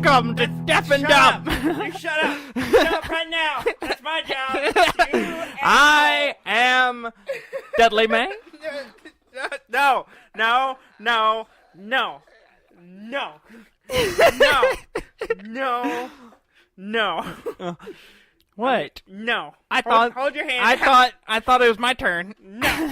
Welcome to Deaf and Dumb. You shut up. Shut up right now. That's my job. I am Dudley May. No. What? No. I thought. Hold your hand. I thought it was my turn. No.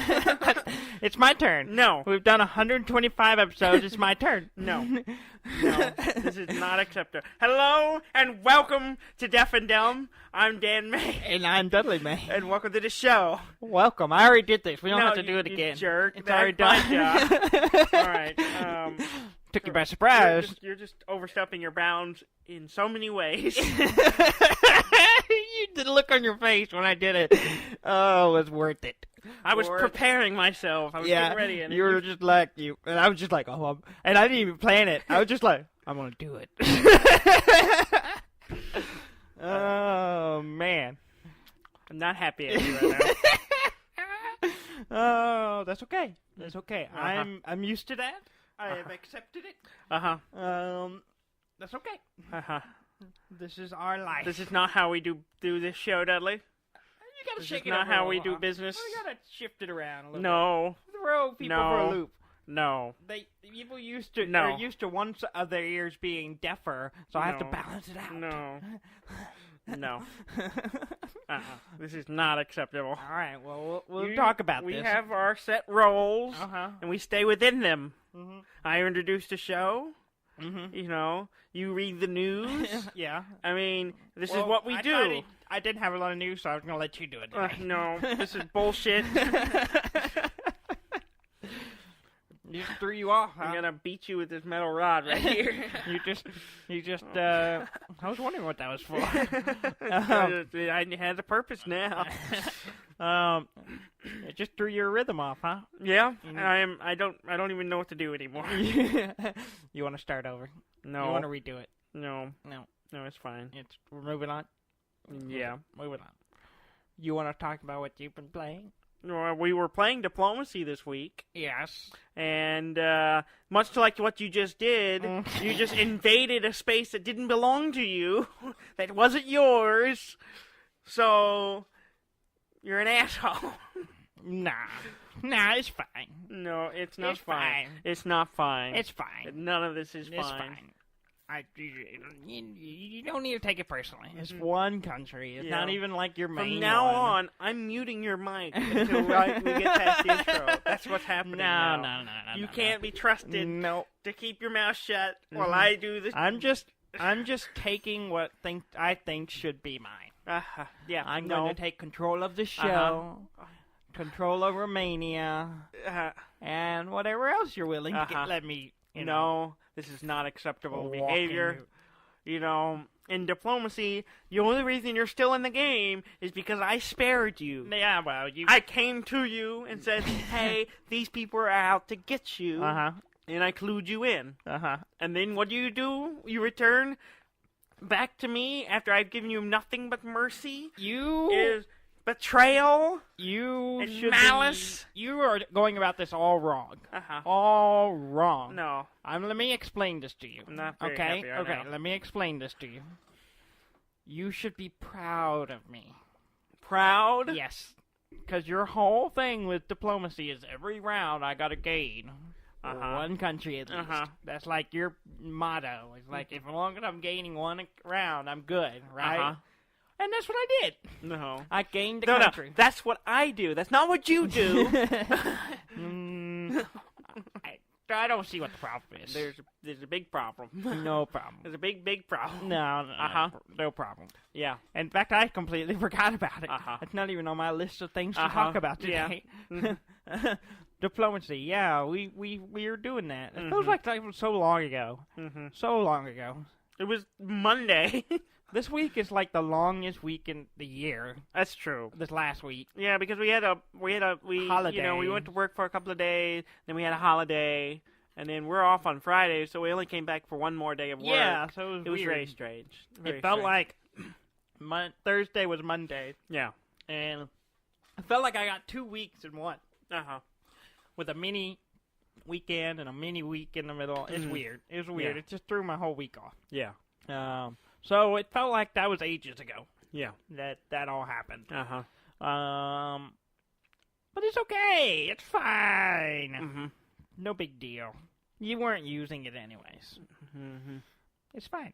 It's my turn. No. We've done 125 episodes. It's my turn. No. No. This is not acceptable. Hello and welcome to Deaf and Dumb. I'm Dan May. And I'm Dudley May. And welcome to the show. Welcome. I already did this. We don't have to do it you again. Jerk. It's That's already my done. job. All right. Took you by surprise. You're just overstepping your bounds in so many ways. You did a look on your face when I did it. Oh, it was worth it. I was preparing myself. I was getting ready. And you were just like, and I was just like, and I didn't even plan it. I was just like, I'm going to do it. Oh, man. I'm not happy at you right now. Oh, that's okay. That's okay. Uh-huh. I'm used to that. I have accepted it. Uh-huh. That's okay. Uh-huh. This is our life. This is not how we do this show, Dudley. You gotta This shake is it not up how a we little, do business. You gotta shift it around a little No. bit. Throw people No. for a loop. No. People used to No. are used to one of their ears being deafer, so I have to No. balance it out. No. No. This is not acceptable. All right. Well, we'll talk about we this. We have our set roles, Uh-huh. and we stay within them. Mm-hmm. I introduced the show. Mm-hmm. You know, you read the news. Yeah. I mean, this is what we do. I didn't have a lot of news, so I was gonna let you do it. No, this is bullshit. You just threw you off. Huh? I'm gonna beat you with this metal rod right here. you just. I was wondering what that was for. I had a purpose now. It just threw your rhythm off, huh? Yeah, I don't even know what to do anymore. You want to start over? No. You want to redo it? No, No. it's fine. We're moving on. Yeah, moving on. You want to talk about what you've been playing? Well, we were playing Diplomacy this week. Yes. And much like what you just did, you just invaded a space that didn't belong to you, that wasn't yours. So you're an asshole. Nah, it's fine. No, it's not It's fine. fine. It's not fine. It's fine. None of this is It's fine. fine. You don't need to take it personally. It's one country. It's not even like your main From now one. on, I'm muting your mic until we get past the intro. That's what's happening now. No. You can't be trusted to keep your mouth shut while I do this. I'm just taking what I think should be mine. Yeah, I'm going to take control of the show, control of Romania, and whatever else you're willing to let me. No, this is not acceptable behavior. You know, in Diplomacy, the only reason you're still in the game is because I spared you. Yeah, well, I came to you and said, hey, these people are out to get you. And I clued you in. And then what do? You return back to me after I've given you nothing but mercy? Is betrayal? And malice? You are going about this all wrong. All wrong. No. Let me explain this to you. I'm not very okay? happy right now. Let me explain this to you. You should be proud of me. Proud? Yes. Because your whole thing with Diplomacy is every round I gotta gain. One country at least. That's like your motto. It's like, as long as I'm gaining one round, I'm good, right? And that's what I did. No. I gained the country. No, that's what I do. That's not what you do. I don't see what the problem is. There's a big problem. No problem. There's a big problem. No, no problem. Yeah. In fact, I completely forgot about it. It's not even on my list of things to talk about today. Yeah. Diplomacy, yeah, we are doing that. It feels like that was so long ago. So long ago. It was Monday. This week is like the longest week in the year. That's true. This last week. Yeah, because we had a holiday. You know, we went to work for a couple of days, then we had a holiday, and then we're off on Friday, so we only came back for one more day of work. Yeah, so it was very strange. It felt like Thursday was Monday. Yeah. And it felt like I got 2 weeks in one. With a mini weekend and a mini week in the middle. It's weird. It was weird. Yeah. It just threw my whole week off. Yeah. So it felt like that was ages ago. Yeah. That all happened. Uh-huh. But it's okay. It's fine. Mm-hmm. No big deal. You weren't using it anyways. Mm-hmm. It's fine.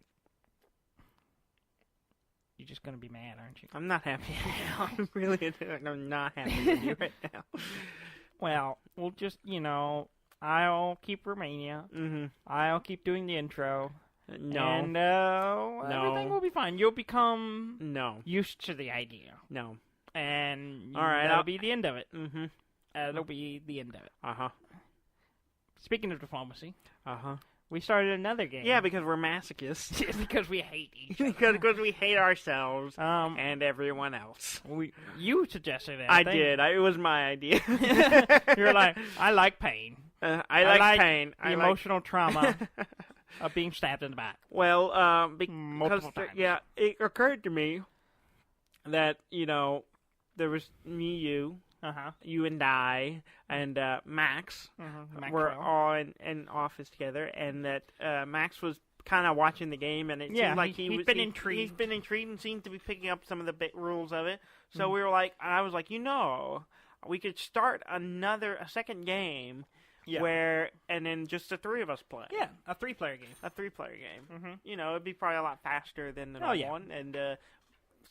You're just gonna be mad, aren't you? I'm not happy. I'm not happy with you right now. Well, we'll just, I'll keep Romania. Mm-hmm. I'll keep doing the intro. No. And everything will be fine. You'll become used to the idea. No. And all right, that'll be the end of it. Mm-hmm. That'll be the end of it. Uh-huh. Speaking of diplomacy. Uh-huh. We started another game. Yeah, because we're masochists. Because we hate each other. because we hate ourselves and everyone else. You suggested it. I did. It was my idea. You're like, I like pain. I like pain. The emotional trauma of being stabbed in the back. Well, multiple times. Yeah, it occurred to me that, there was me, you, you and I, and Max were all in office together, and that Max was kind of watching the game, and it seemed like he's been intrigued. He's been intrigued and seemed to be picking up some of the rules of it. So we were like, I was like, we could start a second game. Yeah. And then just the three of us play. Yeah, a 3-player game. A 3-player game. Mm-hmm. It'd be probably a lot faster than the one. And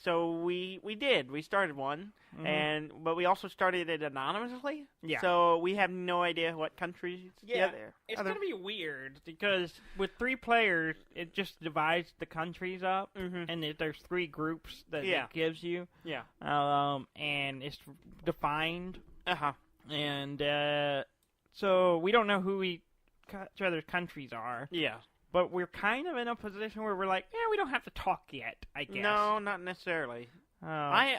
so we did. We started one, but we also started it anonymously. Yeah. So we have no idea what countries. Yeah. It's gonna be weird because with 3 players, it just divides the countries up, and there's 3 groups that it gives you. Yeah. And it's defined. And so we don't know who each other's countries are. Yeah. But we're kind of in a position where we're like, we don't have to talk yet, I guess. No, not necessarily. I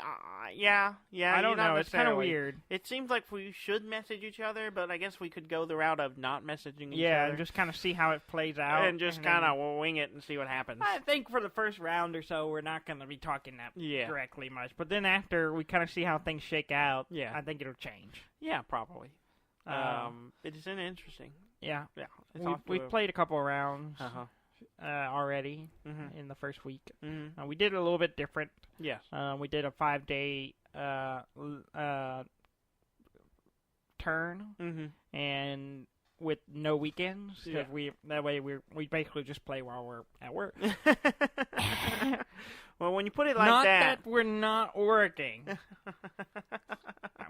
don't know. It's kind of weird. It seems like we should message each other, but I guess we could go the route of not messaging each other. Yeah, and just kind of see how it plays out. And just kind of wing it and see what happens. I think for the first round or so, we're not going to be talking that directly much. But then after we kind of see how things shake out, I think it'll change. Yeah, probably. It is interesting. Yeah. We've played a couple of rounds already in the first week. We did it a little bit different. Yes. We did a 5-day turn, and with no weekends. That way we basically just play while we're at work. Well, when you put it like not that we're not working.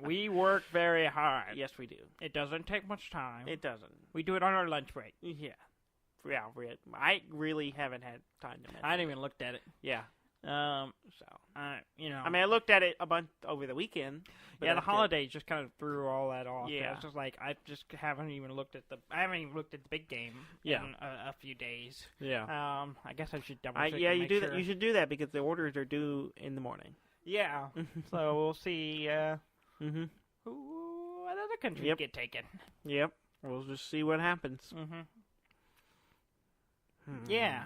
We work very hard. Yes, we do. It doesn't take much time. It doesn't. We do it on our lunch break. Yeah. I really haven't had time to. I hadn't even looked at it. Yeah. I looked at it a bunch over the weekend. Yeah, the holidays just kind of threw all that off. Yeah. It's just like I just haven't even looked at the big game. In a few days. Yeah. I guess I should double check. You do that. You should do that because the orders are due in the morning. Yeah. So we'll see. What other countries get taken? Yep. We'll just see what happens. Yeah.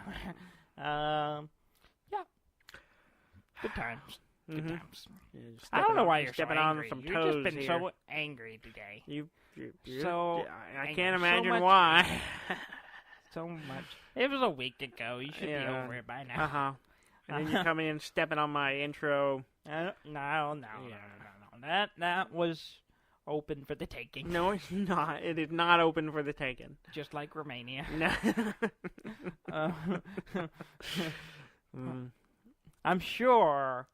Good times. Good times. I don't know why you're stepping on some toes. You've just been so angry today. I can't imagine why. So much. It was a week ago. You should be over it by now. And then you come in stepping on my intro. No. That was open for the taking. No, it's not. It is not open for the taking. Just like Romania. No. I'm sure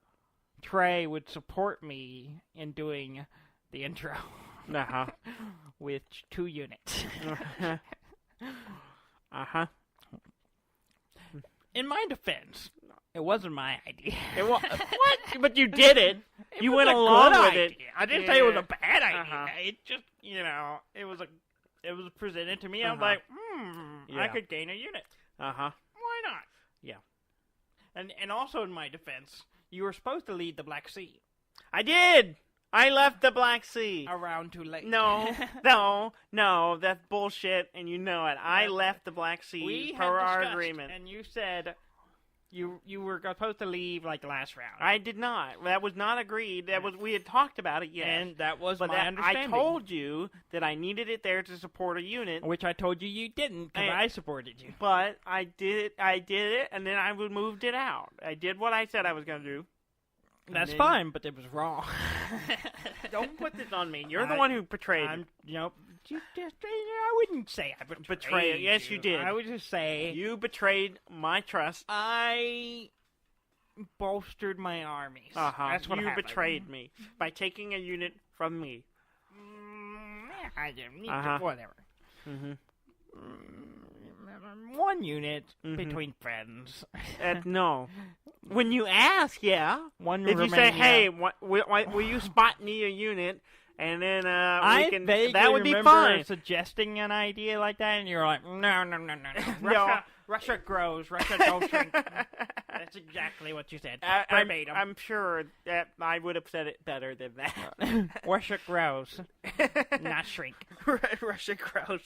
Trey would support me in doing the intro. With 2 units. In my defense, it wasn't my idea. What? But you did it. You went along with it. I didn't say it was a bad idea. It just, it was presented to me. I was like, I could gain a unit. Why not? Yeah. And also in my defense, you were supposed to lead the Black Sea. I did. I left the Black Sea. Around too late. No, that's bullshit, and you know it. I left the Black Sea per our agreement. And you said, You were supposed to leave like last round. I did not. That was not agreed. We had talked about it, yes. And that was my I understanding. told you that I needed it there to support a unit. Which I told you didn't, because I supported you. But I did it, and then I moved it out. I did what I said I was going to do. That's fine, but it was wrong. Don't put this on me. You're the one who betrayed me. I wouldn't say I betrayed you. Yes, you did. I would just say... You betrayed my trust. I bolstered my armies. That's what you happened. betrayed me by taking a unit from me. I didn't need to, whatever. Mm-hmm. One unit between friends. No. When you ask, yeah. If you say, hey, will you spot me a unit? And then that would be fine. Suggesting an idea like that, and you're like, no. Russia grows. Russia don't shrink. That's exactly what you said. I'm sure that I would have said it better than that. Russia grows, not shrink. Russia grows.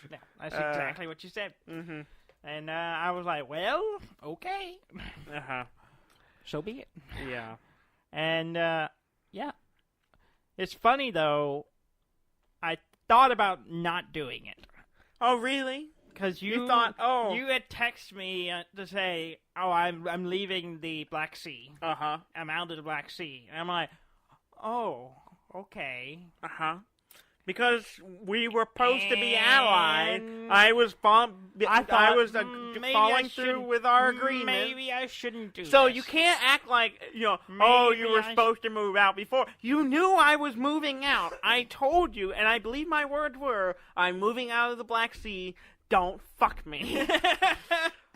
Yeah, that's exactly what you said. Mm-hmm. And I was like, well, okay. So be it. Yeah. And, yeah. It's funny, though, I thought about not doing it. Oh, really? Because you thought, you had texted me to say, I'm leaving the Black Sea. I'm out of the Black Sea. And I'm like, oh, okay. Because we were supposed to be allies. I was falling through with our agreement. Maybe I shouldn't do So this. you can't act like, you were supposed to move out before. You knew I was moving out. I told you, and I believe my words were, I'm moving out of the Black Sea. Don't fuck me.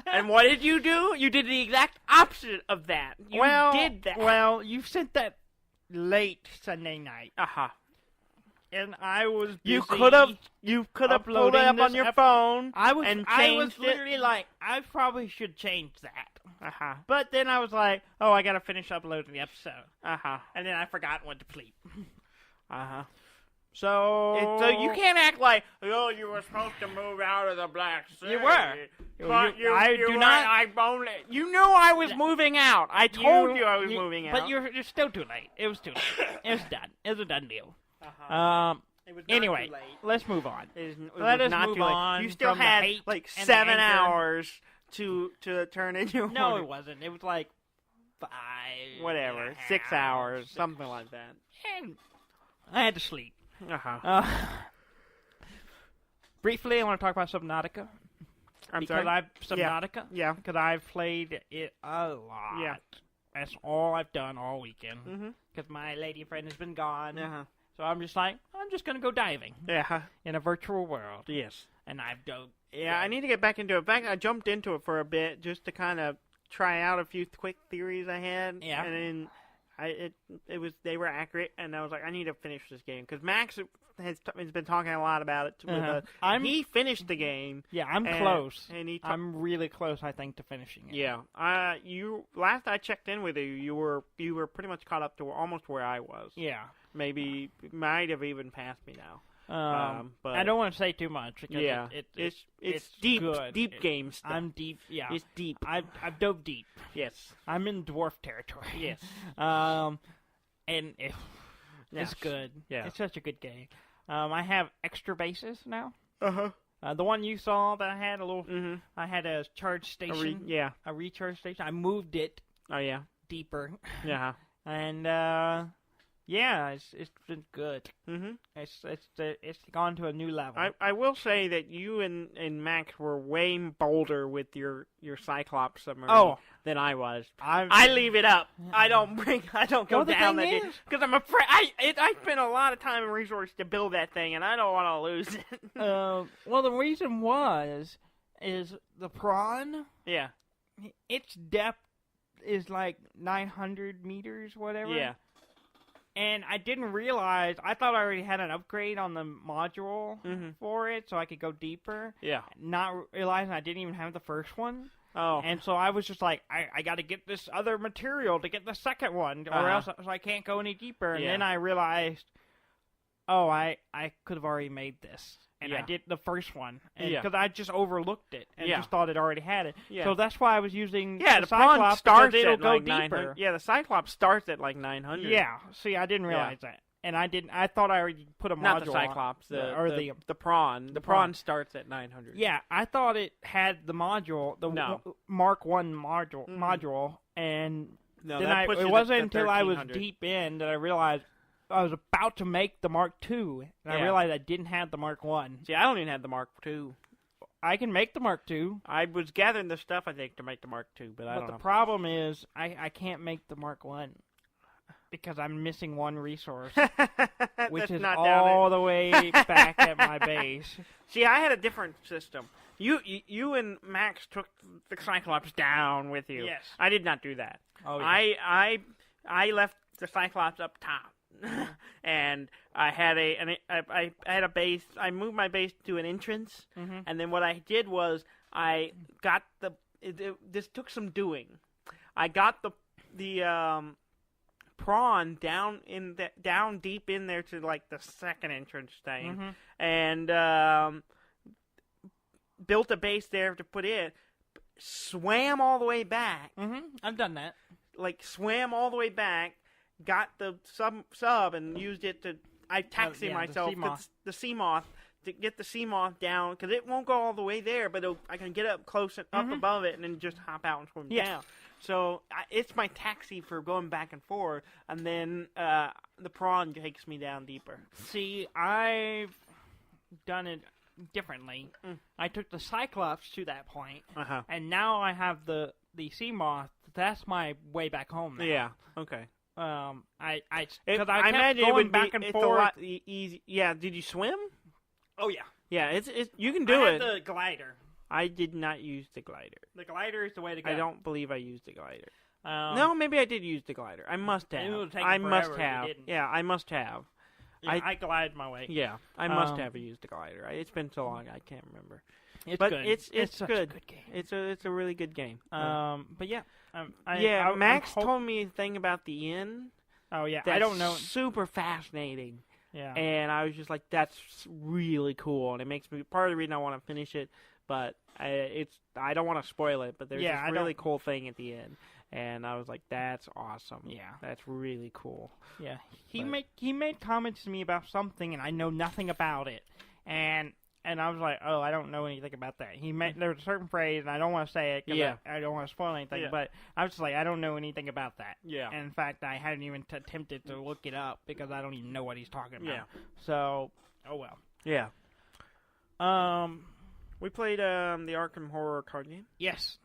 And what did you do? You did the exact opposite of that. You did that. Well, you sent that late Sunday night. And I was busy. You could have pulled it up on your phone. I was changed literally like, I probably should change that. But then I was like, I gotta finish uploading the episode. And then I forgot what to sleep. So you can't act like, you were supposed to move out of the Black Sea. You were. You knew I was moving out. I told you I was moving out. But you're still too late. It was too late. It was done. It was a done deal. Anyway, let's move on. Let us move on. You still had like 7 hours to turn in your No, it wasn't. It was like 5. Whatever. 6 hours. Something like that. And I had to sleep. Briefly, I want to talk about Subnautica. Subnautica? Yeah. Because I've played it a lot. Yeah. That's all I've done all weekend. Because my lady friend has been gone. So I'm just like, I'm just going to go diving. In a virtual world. Yes. And I've dove. Yeah, I need to get back into it. In fact, I jumped into it for a bit just to kind of try out a few quick theories I had. Yeah. And then they were accurate, and I was like, I need to finish this game. Because Max has been talking a lot about it. He finished the game. Yeah, I'm close. And I'm really close, I think, to finishing it. Yeah. Last I checked in with you, you were pretty much caught up to almost where I was. Yeah. Maybe might have even passed me now. But I don't want to say too much. Because it's deep, good. Deep game stuff. I'm deep. Yeah, it's deep. I've dove deep. Yes, I'm in dwarf territory. Yes. And it's good. Yeah, it's such a good game. I have extra bases now. The one you saw that I had I had a charge station. A recharge station. I moved it. Oh yeah. Deeper. Yeah. And it's been good. It's gone to a new level. I will say that you and Max were way bolder with your Cyclops submarine than I was. I leave it up. I don't go down that because I'm afraid. I spent a lot of time and resources to build that thing, and I don't want to lose it. Well, the reason is the prawn. Yeah, its depth is like 900 meters, whatever. Yeah. And I didn't realize, I thought I already had an upgrade on the module for it, so I could go deeper. Yeah. Not realizing I didn't even have the first one. Oh. And so I was just like, I got to get this other material to get the second one, or else I can't go any deeper. And then I realized, I could have already made this. and I did the first one, Yeah. because I just overlooked it and Yeah. just thought it already had it. Yeah. So that's why I was using the prawn Cyclops, starts because it'll at go like deeper. 900. Yeah, the Cyclops starts at like 900. Yeah. See, I didn't realize that, and I didn't. I thought I already put a module. Not the Cyclops, on, the prawn. The prawn starts at 900. Yeah, I thought it had the module, the Mark 1 module, and No, then that puts it you wasn't at until I was 1300. deep in that I realized I was about to make the Mark 2, and I realized I didn't have the Mark 1. See, I don't even have the Mark 2. I can make the Mark 2. I was gathering the stuff, I think, to make the Mark 2, but I don't know. But the problem is, I can't make the Mark 1 because I'm missing one resource, which is all the way back at my base. See, I had a different system. You and Max took the Cyclops down with you. Yes. I did not do that. Oh, yeah. I left the Cyclops up top. And I had a base. I moved my base to an entrance, and then what I did was I got this took some doing. I got the prawn down deep in there to like the second entrance thing, and built a base there to put in. Swam all the way back. I've done that. Like swam all the way back. Got the sub and used it to. I taxied myself the sea moth to get the sea moth down because it won't go all the way there, but I can get up close and up above it and then just hop out and swim down. So it's my taxi for going back and forth, and then the prawn takes me down deeper. See, I've done it differently. I took the Cyclops to that point, and now I have the sea moth. That's my way back home now. Yeah. Okay. I imagine kept it going would back be and it's forth. a lot easy. Yeah. Did you swim? Oh yeah. Yeah. It's you can do I it. had the glider. I did not use the glider. The glider is the way to go. I don't believe I used the glider. No, maybe I did use the glider. I must have. It would take I forever must if you have. didn't. Yeah, I must have. Yeah, I glide my way. Yeah, I must have used the glider. It's been so long, I can't remember. But good. It's such good. a good game. It's a really good game. But yeah. Max told me a thing about the inn. Oh yeah, That's I don't know. Super fascinating. Yeah. And I was just like, that's really cool, and it makes me part of the reason I want to finish it. But I don't want to spoil it. But there's this really cool thing at the end, and I was like, that's awesome. Yeah, that's really cool. Yeah, he made comments to me about something, and I know nothing about it, and I was like, oh, I don't know anything about that. There was a certain phrase, and I don't want to say it because I don't want to spoil anything, but I was just like, I don't know anything about that. Yeah. And in fact, I hadn't even attempted to look it up because I don't even know what he's talking about. Yeah. So, oh well. Yeah. We played the Arkham Horror card game. Yes.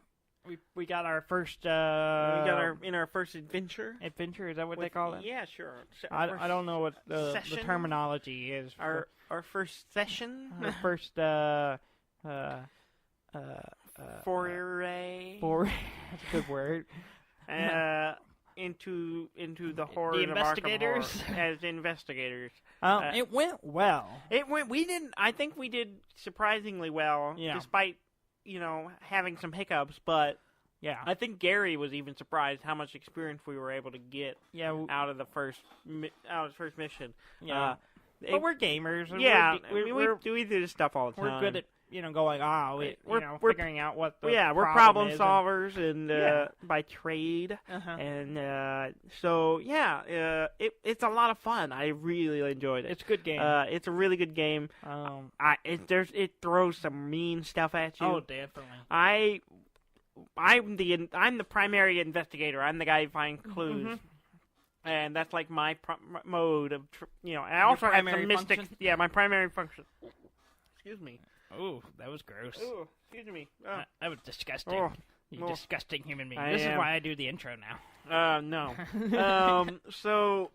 We got our first. We got our first adventure. Adventure, is that what they call it? Yeah, sure. I don't know what the terminology is. Our first session. Our first foray. That's a good word. Into the horrors of Arkham Horror as investigators. It went well. I think we did surprisingly well, yeah. despite having some hiccups. But yeah, I think Gary was even surprised how much experience we were able to get out of the first mission. Yeah, but we're gamers. Yeah, we do this stuff all the time. We're good at going. We're figuring out what the we're problem solvers and by trade, and so it's a lot of fun. I really enjoyed it. It's a good game. It's a really good game. It throws some mean stuff at you. Oh, definitely. I'm the primary investigator. I'm the guy who finds clues. And that's like my mode of, I also have some mystic. Function? Yeah, my primary function. Excuse me. Oh, that was gross. Oh, excuse me. That was disgusting. You disgusting human being. This is why I do the intro now. No. So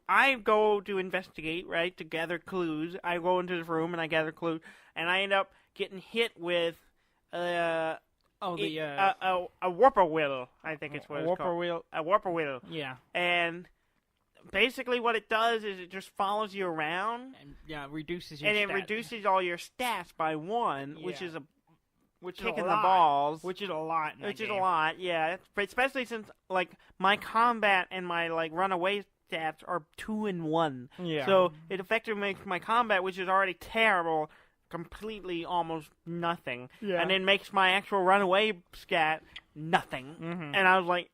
I go to investigate, right, to gather clues. I go into this room and I gather clues, and I end up getting hit with a whippoorwill, I think it's what it's called. A whippoorwill. Yeah. And basically what it does is it just follows you around. And reduces your stats. And it reduces all your stats by 1, which is a kick in the balls. Which is a lot, yeah. Especially since, like, my combat and my, like, runaway stats are 2 and 1. Yeah. So it effectively makes my combat, which is already terrible, completely almost nothing. Yeah. And then makes my actual runaway stat nothing. Mm-hmm. And I was like,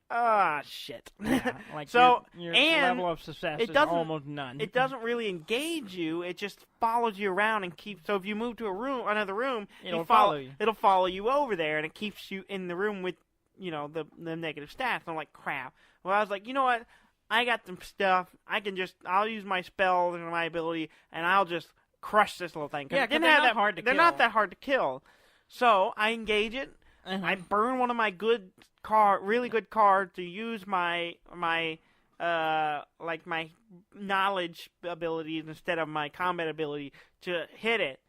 shit. Yeah, like so your and level of success it is doesn't- almost none. it doesn't really engage you. It just follows you around and keeps. So if you move to another room, It'll follow you. It'll follow you over there, and it keeps you in the room with the negative stats. And I'm like, crap. Well, I was like, you know what? I got some stuff. I'll use my spells and my ability, and I'll just crush this little thing. Yeah, 'cause they're not hard to They're kill. not that hard to kill. So I engage it. Uh-huh. I burn one of my really good cards to use my knowledge abilities instead of my combat ability to hit it,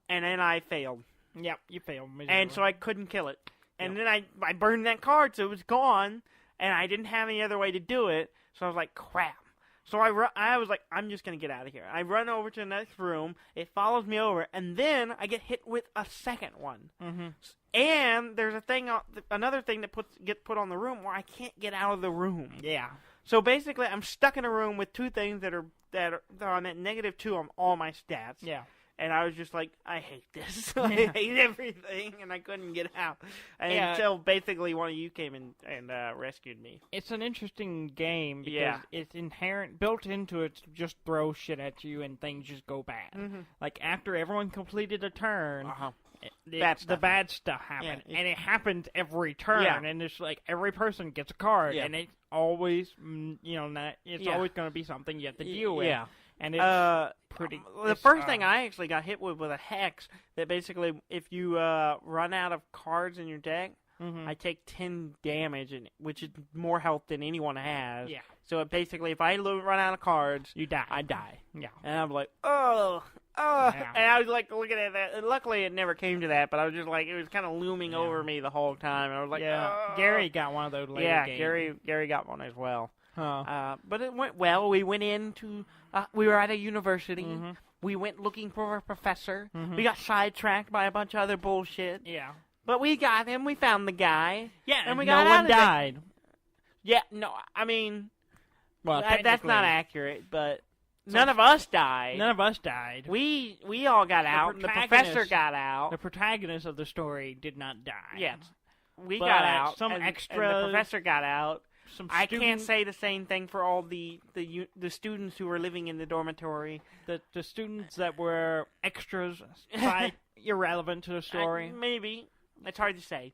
and then I failed. Yep, you failed. And so I couldn't kill it. And then I burned that card, so it was gone, and I didn't have any other way to do it, so I was like, crap. So I was like, I'm just going to get out of here. I run over to the next room, it follows me over, and then I get hit with a second one. Mm-hmm. And there's another thing that gets put on the room where I can't get out of the room. Yeah. So basically, I'm stuck in a room with two things that are on at -2 on all my stats. Yeah. And I was just like, I hate this. I hate everything, and I couldn't get out. Until basically one of you came and rescued me. It's an interesting game because it's built into it to just throw shit at you and things just go bad. Mm-hmm. Like, after everyone completed a turn, the bad stuff happened. Yeah, and it happens every turn, and it's like every person gets a card, and it's always, always going to be something you have to deal with. Yeah. And it's pretty... The first thing I actually got hit with was a hex that basically, if you run out of cards in your deck, I take 10 damage, which is more health than anyone has. Yeah. So basically, if I run out of cards, you die. I die. Yeah. And I'm like, yeah. And I was like looking at that. And luckily, it never came to that, but I was just like, it was kind of looming over me the whole time. And I was like, Gary got one of those later games. Gary got one as well. Huh. But it went well. We went into, we were at a university. Mm-hmm. We went looking for a professor. Mm-hmm. We got sidetracked by a bunch of other bullshit. Yeah. But we got him. We found the guy. Yeah, and we no got one out of died. Yeah, no, I mean, well, that's not accurate, but none of us died. None of us died. We all got out, and the professor got out. The protagonist of the story did not die. Yes. We got out. Some and extras. the professor got out. I can't say the same thing for all the students who were living in the dormitory. The students that were extras, irrelevant to the story. Maybe. It's hard to say.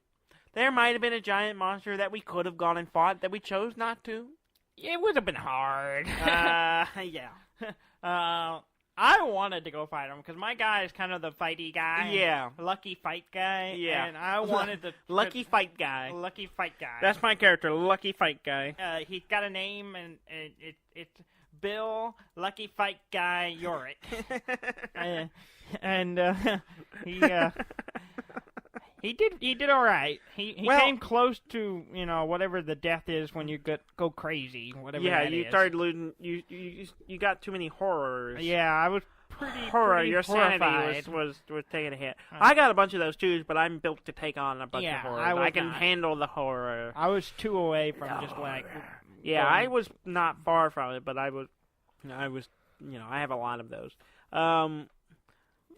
There might have been a giant monster that we could have gone and fought that we chose not to. It would have been hard. Yeah. I wanted to go fight him because my guy is kind of the fighty guy. Yeah. Lucky fight guy. Yeah. And I wanted to... Lucky fight guy. Lucky fight guy. That's my character, Lucky fight guy. He's got a name, and it's Bill Lucky Fight Guy Yorick. He did all right. He came close to whatever the death is when you go crazy. Whatever. Yeah, that you is. started losing. You got too many horrors. Yeah, I was pretty Your horrified. sanity was taking a hit. I got a bunch of those too, but I'm built to take on a bunch of horrors. I can handle the horror. I was 2 away from just like. Yeah, I was not far from it, but I was. I have a lot of those.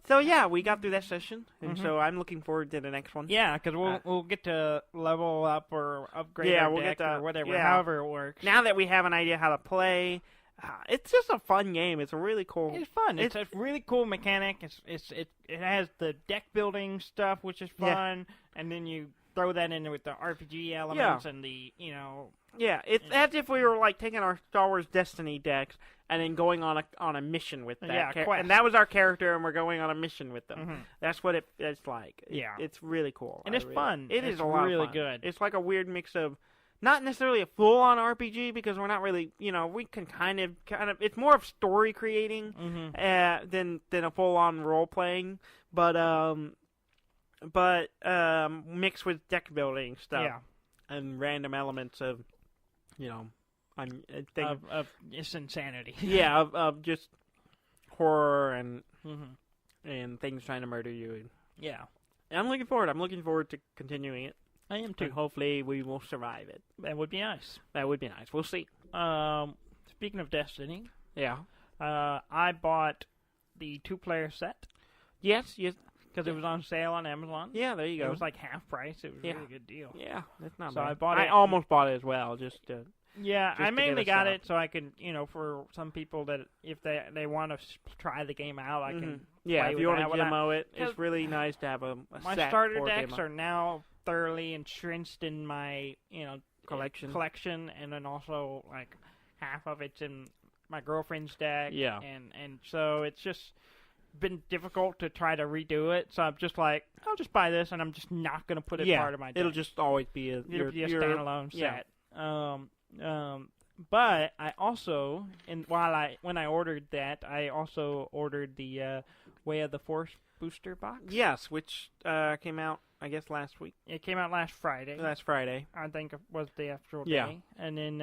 So yeah, we got through that session, and so I'm looking forward to the next one. Yeah, because we'll get to level up or upgrade our deck or whatever, however it works. Now that we have an idea how to play, it's just a fun game. It's a really cool. It's fun. It's a really cool mechanic. It has the deck building stuff, which is fun, and then you throw that in with the RPG elements and the Yeah, it's as if we were like taking our Star Wars Destiny decks and then going on a mission with that. And that was our character, and we're going on a mission with them. Mm-hmm. That's what it's like. It's really cool. And it's fun. It's a lot really of fun. good. It's like a weird mix of not necessarily a full-on RPG because we're not really, we can kind of. It's more of story creating than a full-on role playing, but mixed with deck building stuff and random elements of. Of just insanity. Yeah, of just horror and things trying to murder you. Yeah. And I'm looking forward. I'm looking forward to continuing it. I am too. And hopefully we will survive it. That would be nice. That would be nice. We'll see. speaking of Destiny, Yeah. I bought the 2-player set. Yes. Because it was on sale on Amazon. Yeah, there you go. It was like half price. It was a really good deal. Yeah, that's not so bad. I bought it. I almost bought it as well, just to... Yeah, just I to mainly get us got up. it so I can, for some people that if they want to try the game out, I can Yeah, play if with you want that to demo it, it's really nice to have a my set starter for a decks demo. are now thoroughly entrenched in my, collection, and then also, like, half of it's in my girlfriend's deck. Yeah. And so it's just been difficult to try to redo it, so I'm just like, I'll just buy this, and I'm just not going to put it part of my deck. It'll just always be a standalone set. But I also, when I ordered that, I also ordered the Way of the Force booster box. Yes, which came out, I guess, last week. It came out last Friday. Last Friday. I think it was the actual day. Yeah. And then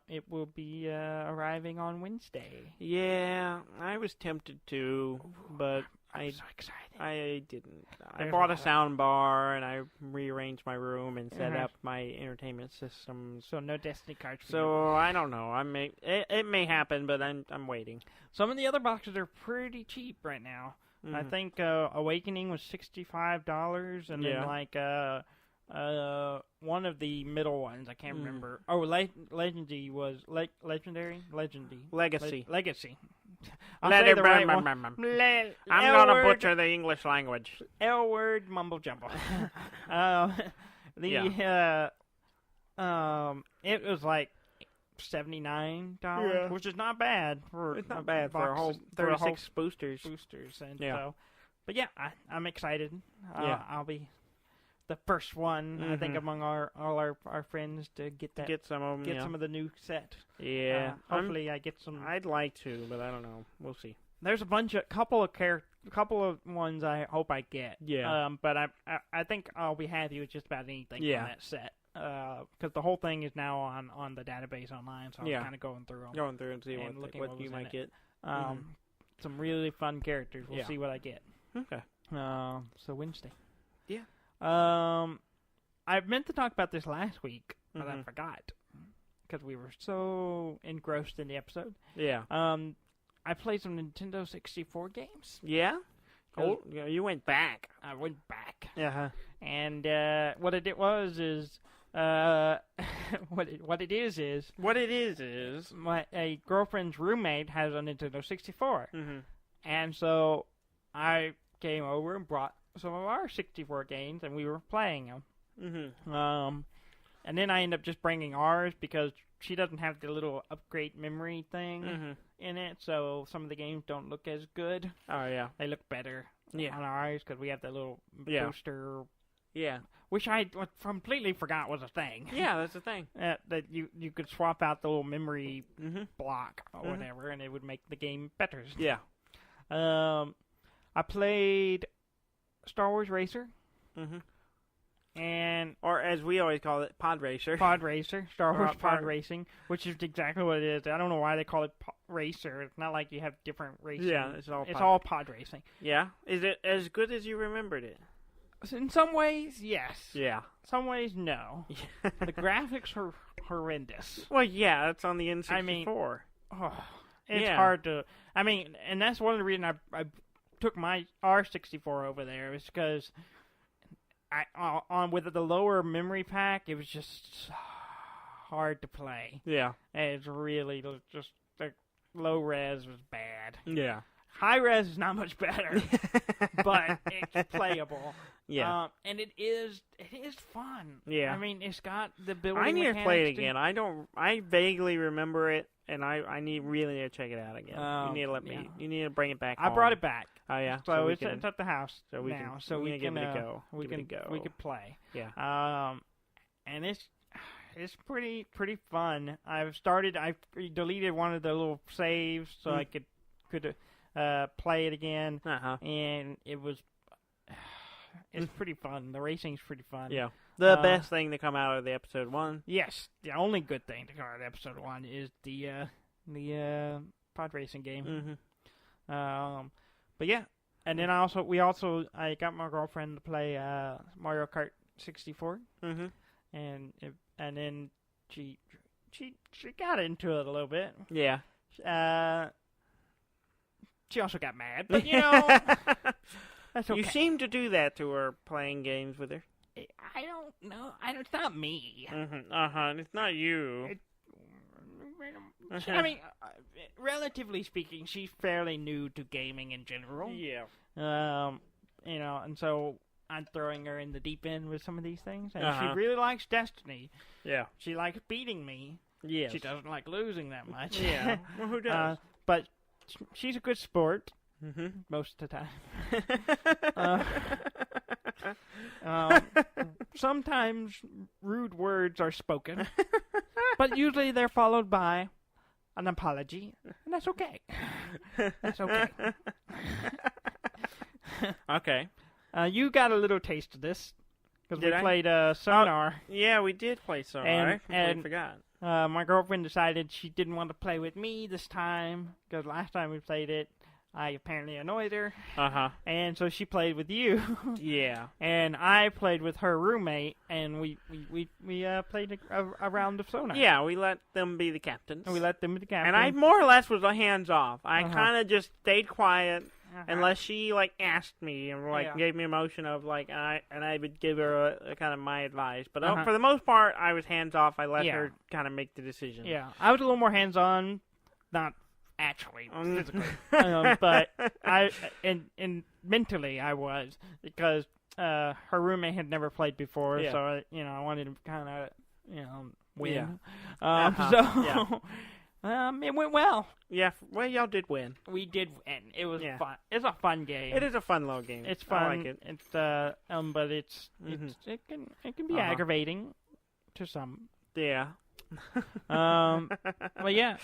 it will be arriving on Wednesday. Yeah, I was tempted to, but I'm so excited. I didn't. I There's bought a a sound bar, and I rearranged my room and set up my entertainment systems. So no Destiny cards for you. So I don't know. It may happen, but I'm waiting. Some of the other boxes are pretty cheap right now. I think Awakening was $65, and then like one of the middle ones, I can't remember. Oh, Legendary was Legendary. Legacy. Legacy. I'll say the right one. I'm gonna butcher the English language. L word mumble jumble. It was like $79, which is not bad for it's not bad for a whole 36 boosters. And so, but yeah, I'm excited. I'll be the first one, I think, among all our friends to get some of them, some of the new set. Yeah, hopefully I get some. I'd like to, but I don't know. We'll see. There's a couple of ones I hope I get. Yeah. But I think I'll be happy with just about anything from that set. Because the whole thing is now on the database online, so I'm kind of going through them. Going through and see what you might get. Some really fun characters. We'll see what I get. Okay. So Wednesday. Yeah. I meant to talk about this last week, but I forgot because we were so engrossed in the episode. Yeah. I played some Nintendo 64 games. Yeah. Oh, you went back. I went back. Yeah. And what it is what it is a girlfriend's roommate has a Nintendo 64, and so I came over and brought some of our 64 games, and we were playing them. And then I ended up just bringing ours because she doesn't have the little upgrade memory thing in it, so some of the games don't look as good. Oh yeah, they look better on ours because we have the little booster. Yeah. Which I completely forgot was a thing. Yeah, that's a thing. That you could swap out the little memory block or whatever, and it would make the game better. Yeah. I played Star Wars Racer. Or as we always call it, Pod Racer. Star Wars Pod Racing, which is exactly what it is. I don't know why they call it Racer. It's not like you have different racing. Yeah, it's all pod racing. Yeah? Is it as good as you remembered it? In some ways, yes. Yeah. Some ways, no. The graphics are horrendous. Well, yeah, it's on the N64. I mean, it's hard to... I mean, and that's one of the reasons I took my R64 over there, is because with the lower memory pack, it was just hard to play. Yeah. It's really just... The low res was bad. Yeah. High res is not much better, but it's playable. Yeah, and it is fun. Yeah, I mean, it's got the building. I need to play it again. I vaguely remember it, and I really need to check it out again. You need to let me. You need to bring it back. I brought it back. Oh yeah, so it's at the house now. We can give it a go. We can play. Yeah. And it's pretty fun. I deleted one of the little saves so I could play it again, and it's pretty fun. The racing's pretty fun. Yeah. The best thing to come out of the episode 1. Yes, the only good thing to come out of episode 1 is the pod racing game. But yeah, and then I got my girlfriend to play Mario Kart 64. And then she she got into it a little bit. Yeah. She also got mad, but that's okay. You seem to do that to her playing games with her. I don't know. It's not me. It's not you. I mean, relatively speaking, she's fairly new to gaming in general. Yeah. And so I'm throwing her in the deep end with some of these things, and she really likes Destiny. Yeah. She likes beating me. Yes. She doesn't like losing that much. Yeah. Well, who does? But she's a good sport most of the time. Sometimes rude words are spoken, but usually they're followed by an apology, and that's okay. That's okay. Okay. You got a little taste of this because we played Sonar. Yeah, we did play Sonar. I forgot. My girlfriend decided she didn't want to play with me this time because last time we played it, I apparently annoyed her. And so she played with you. Yeah. And I played with her roommate, and we played a round of Sonar. Yeah, we let them be the captains. And we let them be the captains. And I more or less was hands off. I kind of just stayed quiet unless she asked me and gave me a motion of and I would give her a kind of my advice. But for the most part, I was hands off. I let her kind of make the decision. Yeah, I was a little more hands on, not actually physically, but I and mentally I was because her roommate had never played before, so I wanted to kind of win. It went well. Yeah, well, y'all did win. We did win. It was fun. It's a fun game. It is a fun little game. It's fun. I like it. It's but it can be aggravating to some. Yeah. But yeah.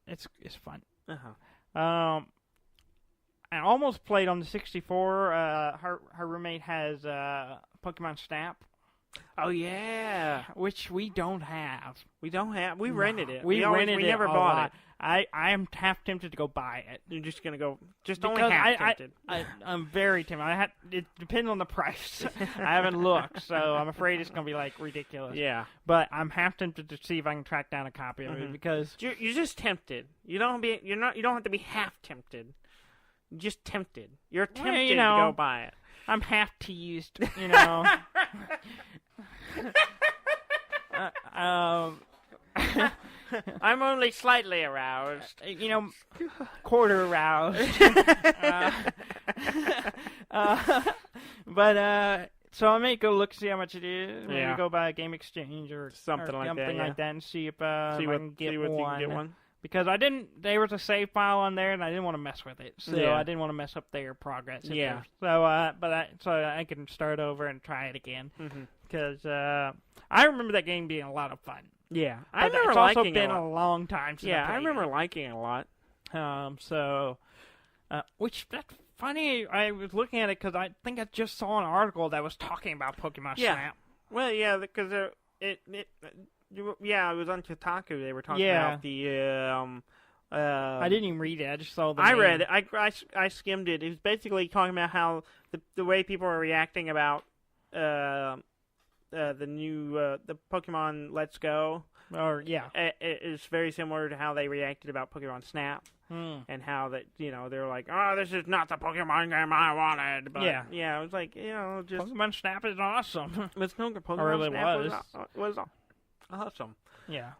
It's fun. I almost played on the 64. Her roommate has Pokemon Snap. Oh yeah, which we don't have. We rented it. We rented it. We never bought it. I am half tempted to go buy it. You're just gonna go, just because only half tempted. I'm very tempted. It depends on the price. I haven't looked, so I'm afraid it's gonna be ridiculous. Yeah, but I'm half tempted to see if I can track down a copy of it because you're just tempted. You don't have to be half tempted. You're just tempted. You're tempted to go buy it. I'm half teased, I'm only slightly aroused. Quarter aroused. But so I may go look see how much it is. Maybe go buy a Game Exchange or something like that, and see if I can get one. You can get one. Because there was a save file on there, and I didn't want to mess with it. So I didn't want to mess up their progress. Yeah. So, I can start over and try it again. Because I remember that game being a lot of fun. Yeah, I remember liking it. It's also been a long time since I remember liking it a lot. Which that's funny. I was looking at it because I think I just saw an article that was talking about Pokemon Snap. Well, yeah, because it was on Kotaku. They were talking about the. I didn't even read it. I just saw the. I read it. I skimmed it. It was basically talking about how the way people are reacting about the new the Pokemon Let's Go. Is very similar to how they reacted about Pokemon Snap, and how that they're like, oh, this is not the Pokemon game I wanted. But it was like just Pokemon Snap is awesome. It's no Pokemon Snap was awesome. Yeah.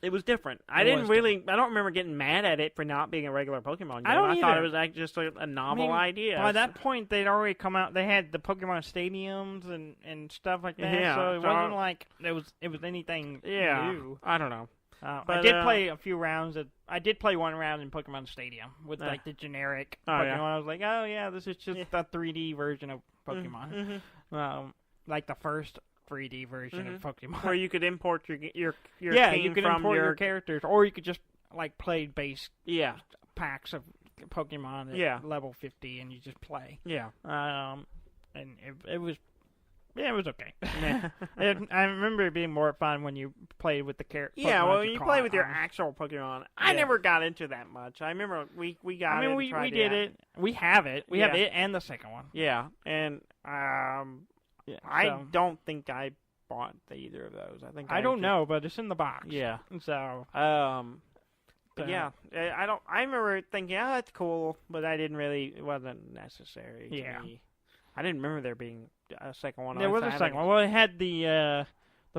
It was different. I don't remember getting mad at it for not being a regular Pokemon game. I thought it was just a novel idea. By that point, they'd already come out. They had the Pokemon stadiums and stuff like that. Yeah, so it wasn't like it was anything new. I don't know. But I did play a few rounds. I did play one round in Pokemon Stadium with the generic Pokemon. Yeah. I was like, oh yeah, this is just the 3D version of Pokemon. Like the first 3D version of Pokemon, where you could import your you could import your characters, or you could just play base packs of Pokemon at level 50, and you just play. Yeah. And it was okay. I remember it being more fun when you played with the characters. Yeah, well, when you play with your actual Pokemon, I never got into that much. I remember we got it. We did it. We have it. We have it and the second one. Yeah, and I don't think I bought either of those. I don't know, but it's in the box. Yeah. So. But yeah, I remember thinking, oh, that's cool, but it wasn't necessary to me. I didn't remember there being a second one. There was a second one. Well, it had the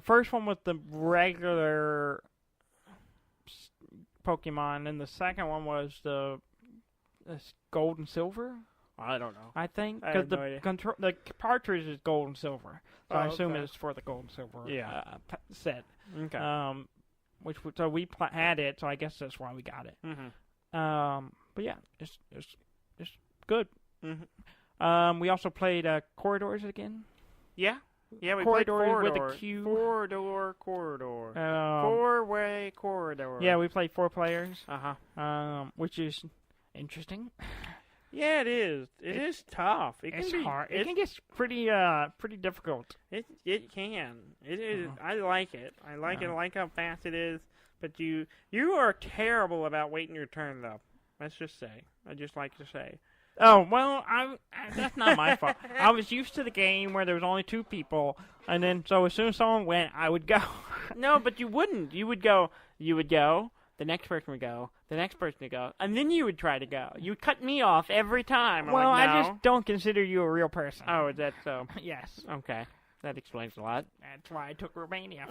first one with the regular Pokemon, and the second one was the gold and silver. I don't know. I think because the cartridge is gold and silver, so I assume it's for the gold and silver set. Okay. So we had it, so I guess that's why we got it. Mm-hmm. But yeah, it's good. Mm-hmm. We also played Corridors again. Yeah, we Corridors played Corridors with a Q. Four-door corridor. Four-way corridor. Yeah, we played 4 players. Uh-huh. Which is interesting. Yeah, it is. It is tough. It's hard. It can get pretty difficult. It can. It is. I like it. I like it. I like how fast it is. But you are terrible about waiting your turn, though. Let's just say. I just like to say. Oh, well, that's not my fault. I was used to the game where there was only 2 people, and then so as soon as someone went, I would go. No, but you wouldn't. You would go. The next person would go. The next person would go. And then you would try to go. You would cut me off every time. Well, like, no. I just don't consider you a real person. Oh, is that so? Yes. Okay. That explains a lot. That's why I took Romania.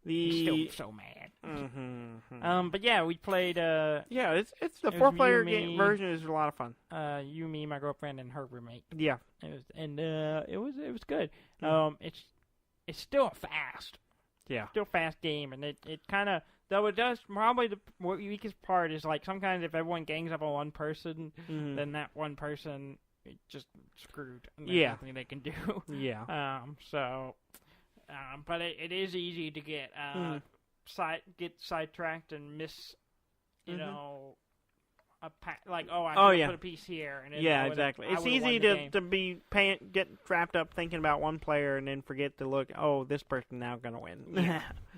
Still so mad. But yeah, we played. Yeah, it's the 4-player game version is a lot of fun. You, me, my girlfriend, and her roommate. Yeah, it was good. It's still a fast. Yeah. Still fast game, and it kind of, though it does, probably the weakest part is, like, sometimes if everyone gangs up on one person, then that one person is just screwed. And there's nothing they can do. Yeah. But it is easy to get sidetracked and miss, you know, I put a piece here. And exactly. It's easy to get trapped up thinking about one player and then forget to look. Oh, this person now gonna win.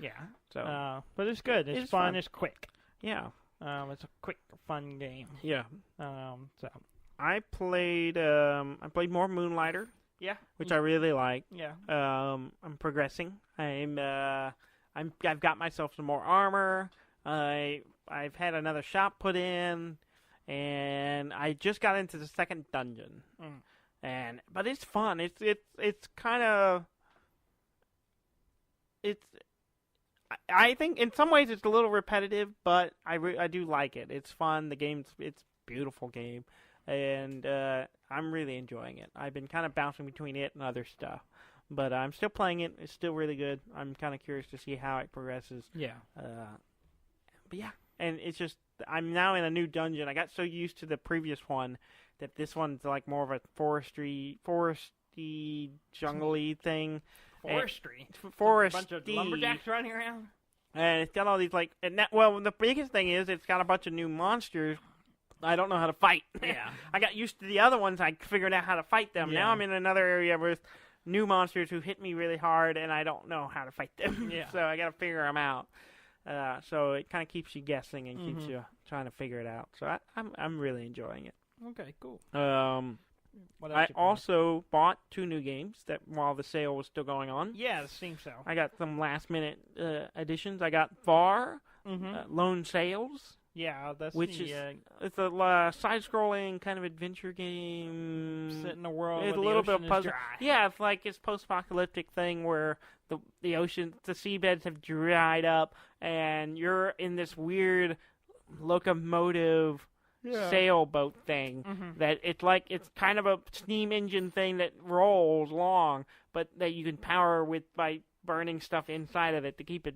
Yeah. So, but it's good. It's fun. It's quick. Yeah. It's a quick, fun game. Yeah. So I played more Moonlighter. Yeah. Which I really like. Yeah. I'm progressing. I've got myself some more armor. I've had another shop put in. And I just got into the second dungeon, but it's fun. It's kind of I think in some ways it's a little repetitive, but I do like it. It's fun. It's a beautiful game, and I'm really enjoying it. I've been kind of bouncing between it and other stuff, but I'm still playing it. It's still really good. I'm kind of curious to see how it progresses. Yeah. But yeah, and it's just. I'm now in a new dungeon. I got so used to the previous one that this one's like more of a foresty, jungly thing. Foresty? Foresty. A bunch of lumberjacks running around? And it's got all these the biggest thing is it's got a bunch of new monsters I don't know how to fight. Yeah. I got used to the other ones. I figured out how to fight them. Yeah. Now I'm in another area with new monsters who hit me really hard, and I don't know how to fight them. Yeah. So I got to figure them out. So it kind of keeps you guessing and keeps you trying to figure it out. So I'm really enjoying it. Okay, cool. I also bought 2 new games that while the sale was still going on. Yeah, the Steam sale. I got some last minute additions. I got VAR, Lone Sails. Yeah, that's it's a side-scrolling kind of adventure game. Set in a world with a little bit of puzzle. Dry. Yeah, it's like it's post-apocalyptic thing where the ocean, the seabeds have dried up, and you're in this weird locomotive sailboat thing that it's kind of a steam engine thing that rolls along, but that you can power by burning stuff inside of it to keep it,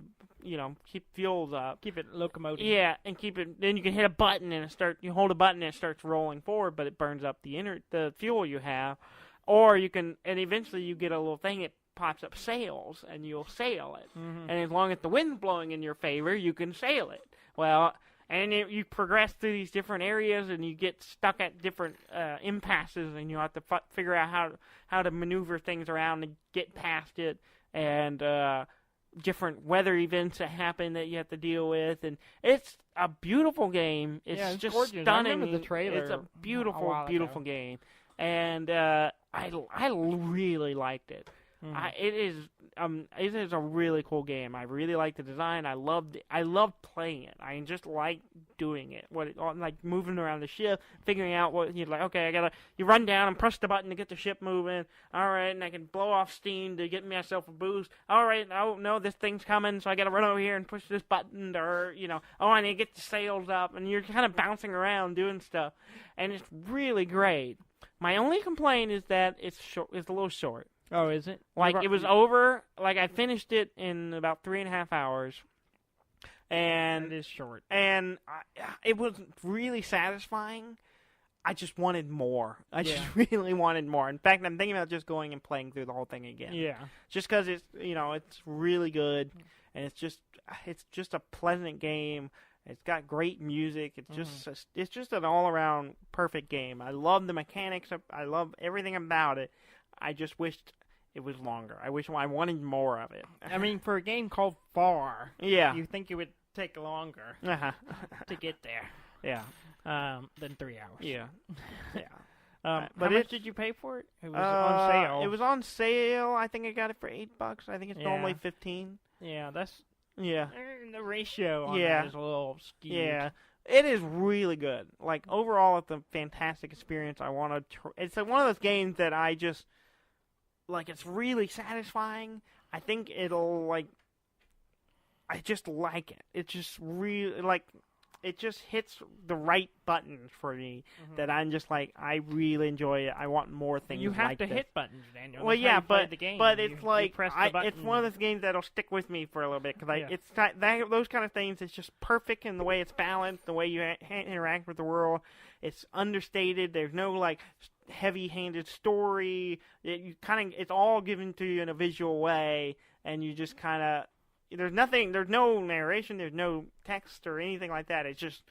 keep fuels up. Keep it locomotive. Yeah, and keep it. Then you can hit a button and you hold a button and it starts rolling forward, but it burns up the fuel you have. Or you can, and eventually you get a little thing that pops up sails, and you'll sail it. And as long as the wind's blowing in your favor, you can sail it. Well, and you progress through these different areas, and you get stuck at different impasses, and you have to figure out how to maneuver things around and get past it. And different weather events that happen that you have to deal with, and it's a beautiful game. It's just gorgeous. stunning. I remember the trailer. It's a beautiful, beautiful game, and I really liked it. Mm-hmm. It is a really cool game. I really like the design. I loved playing it. I just like doing it. Like moving around the ship, figuring out what you're like. Okay, you run down and press the button to get the ship moving. All right, and I can blow off steam to get myself a boost. All right, oh no, this thing's coming, so I gotta run over here and push this button, or oh, I need to get the sails up, and you're kind of bouncing around doing stuff, and it's really great. My only complaint is that it's a little short. Oh, is it? Like, it was over, like, I finished it in about 3.5 hours. And it is short. And it was really satisfying. I just wanted more. I just really wanted more. In fact, I'm thinking about just going and playing through the whole thing again. Yeah. Just because it's, it's really good. And it's just a pleasant game. It's got great music. It's just an all-around perfect game. I love the mechanics. I love everything about it. I just wished it was longer. I wanted more of it. I mean, for a game called Far, you think it would take longer to get there. Yeah. Than 3 hours. Yeah. Yeah. But how much did you pay for it? It was on sale. It was on sale. I think I got it for $8. I think it's normally $15. Yeah, that's the ratio on that is a little skewed. Yeah. It is really good. Like, overall, it's a fantastic experience. It's one of those games that I just, like, it's really satisfying. I think it'll, like, I just like it. It just really, like, it just hits the right buttons for me that I'm just like, I really enjoy it. I want more things like this. You have to hit buttons, Daniel. Well, yeah, but it's like, it's one of those games that'll stick with me for a little bit, because it's those kind of things. It's just perfect in the way it's balanced, the way you interact with the world. It's understated. There's no, like, heavy-handed story. It's all given to you in a visual way, and you just kind of, there's no narration, there's no text or anything like that. It's just,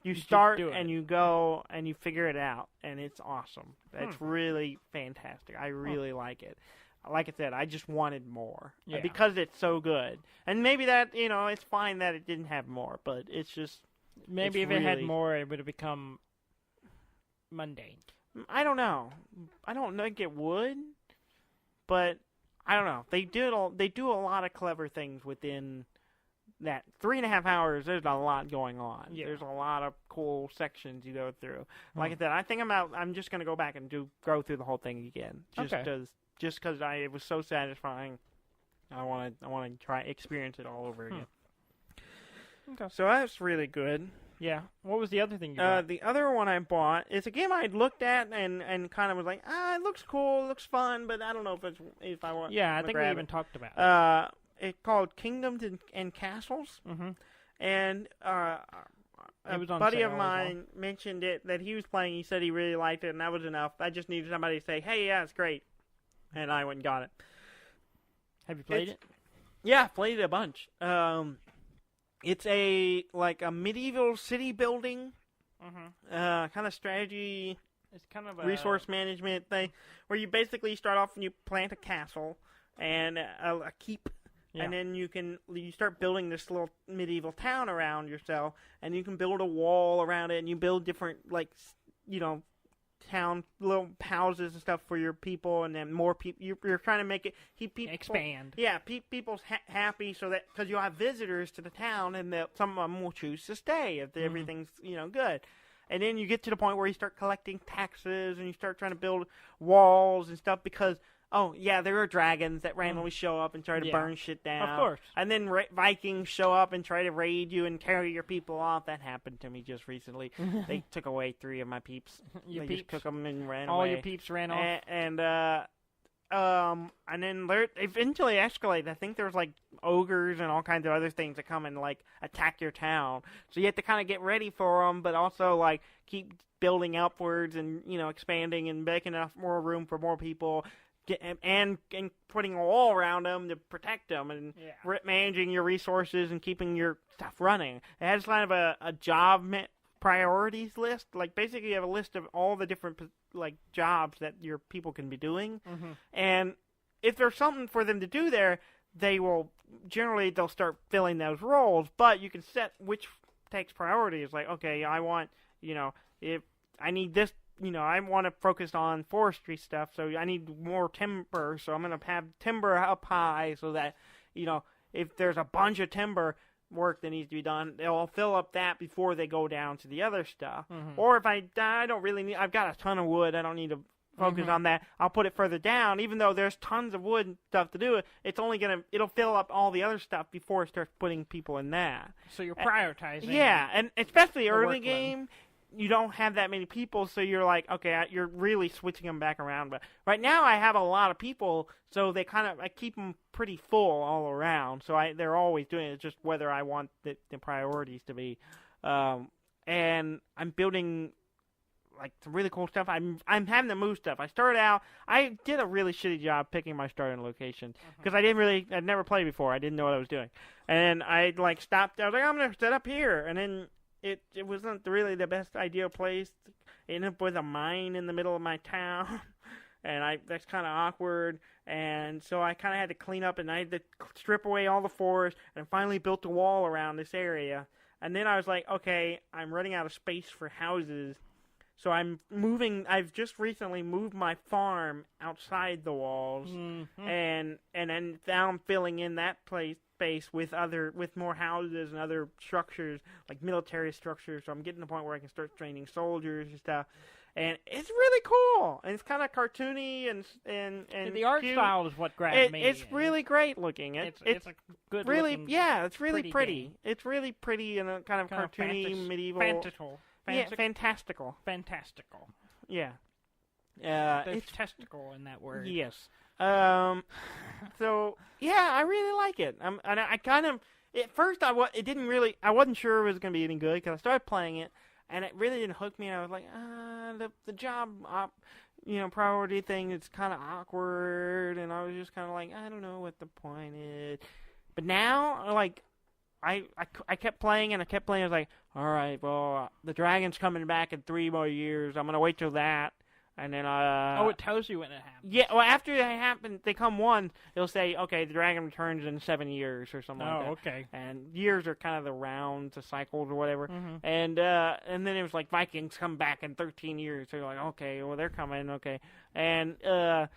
you start and you go and you figure it out, and it's awesome. It's really fantastic. I really like it. Like I said, I just wanted more because it's so good. And maybe that, it's fine that it didn't have more, but it's just, maybe if it had more, it would have become mundane. I don't know. I don't think it would, but I don't know. They do a lot of clever things within that 3.5 hours. There's a lot going on. Yeah. There's a lot of cool sections you go through. Like I said, I think I'm just gonna go back and go through the whole thing again. Just because it was so satisfying. I want to try experience it all over again. Okay. So that's really good. Yeah. What was the other thing you bought? The other one I bought is a game I'd looked at and kind of was like, it looks cool, it looks fun, but I don't know if I want. Yeah, I think we even talked about it. It's called Kingdoms and Castles, and a buddy of mine mentioned it, that he was playing. He said he really liked it, and that was enough. I just needed somebody to say, "Hey, yeah, it's great," and I went and got it. Have you played it? Yeah, played it a bunch. It's a medieval city building, kind of strategy. It's kind of resource management thing, where you basically start off and you plant a castle and a keep, and then you start building this little medieval town around yourself, and you can build a wall around it, and you build different town little houses and stuff for your people, and then more people. You're trying to make it keep people expand. Yeah, people happy, so that because you have visitors to the town, and some of them will choose to stay if everything's good. And then you get to the point where you start collecting taxes, and you start trying to build walls and stuff because, there are dragons that randomly show up and try to burn shit down. Of course. And then Vikings show up and try to raid you and carry your people off. That happened to me just recently. They took away 3 of my peeps. Just took them and ran away. All your peeps ran off? And then they eventually escalate. I think there's ogres and all kinds of other things that come and attack your town. So you have to kind of get ready for them, but also keep building upwards and expanding and making enough more room for more people. And putting a wall around them to protect them, and managing your resources and keeping your stuff running. It has kind of a job priorities list. Basically, you have a list of all the different jobs that your people can be doing, and if there's something for them to do there, they'll start filling those roles. But you can set which takes priority. It's okay, I want if I need this I want to focus on forestry stuff, so I need more timber. So I'm going to have timber up high so that, if there's a bunch of timber work that needs to be done, they'll fill up that before they go down to the other stuff. Mm-hmm. Or if I don't really need, I've got a ton of wood, I don't need to focus on that. I'll put it further down, even though there's tons of wood and stuff to do. It'll fill up all the other stuff before it starts putting people in that. So you're prioritizing. Yeah, and especially early game, you don't have that many people, so you're like, okay, you're really switching them back around. But right now I have a lot of people, so I keep them pretty full all around. So they're always doing it. It's just whether I want the priorities to be. And I'm building like some really cool stuff. I'm having to move stuff. I did a really shitty job picking my starting location because I'd never played before. I didn't know what I was doing, and I stopped. I was like, I'm gonna set up here, and then it wasn't really the best ideal place. I ended up with a mine in the middle of my town, and that's kind of awkward. And so I kind of had to clean up, and I had to strip away all the forest, and finally built a wall around this area. And then I was like, okay, I'm running out of space for houses. So I've just recently moved my farm outside the walls, and then now I'm filling in that space with more houses and other structures, like military structures. So I'm getting to the point where I can start training soldiers and stuff. And it's really cool. And it's kind of cartoony and the art cute. style is what grabbed me. It's really great looking. It's a good really looking, it's really pretty. It's really pretty and a kind of cartoony medieval. Fantastical. Yeah. There's testicle in that word. Yes. So yeah, I really like it. And I kind of at first I wasn't sure it was going to be any good because I started playing it and it really didn't hook me. And I was like, the job priority thing is kind of awkward, and I was just kind of like, I don't know what the point is. But now, like, I kept playing and I kept playing. I was like, all right, well, the dragon's coming back in 3 more years. I'm gonna wait till that. And then it tells you when it happens. Yeah, well, after they happen, they come once. It'll say, okay, the dragon returns in 7 years or something like that. Oh, okay. And years are kind of the rounds, the cycles or whatever. Mm-hmm. And then it was like Vikings come back in 13 years. So you're like, okay, well they're coming, okay. And I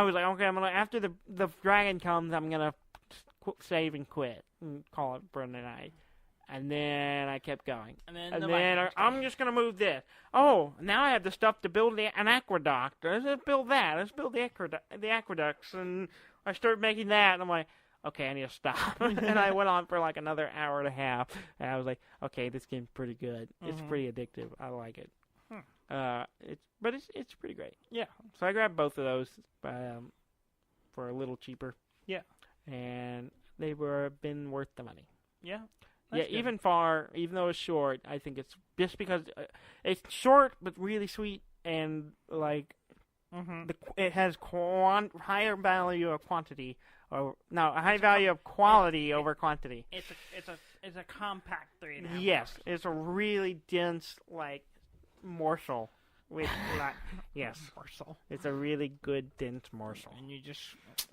was like, okay, after the dragon comes, I'm gonna save and quit and call it for the night. And then I kept going. And then I'm just going to move this. Oh, now I have the stuff to build an aqueduct. Let's build that. Let's build the aqueducts. And I started making that, and I'm like, okay, I need to stop. And I went on for like another hour and a half. And I was like, okay, this game's pretty good. Mm-hmm. It's pretty addictive. I like it. It's pretty great. Yeah. So I grabbed both of those for a little cheaper. Yeah. And they been worth the money. Yeah. That's good. Even though it's short, I think it's just because it's short but really sweet, and like it has higher value of quantity, a high value of quality over quantity. It's a compact 3.5. Yes, it's a really dense morsel. With morsel. It's a really good dense morsel. And you just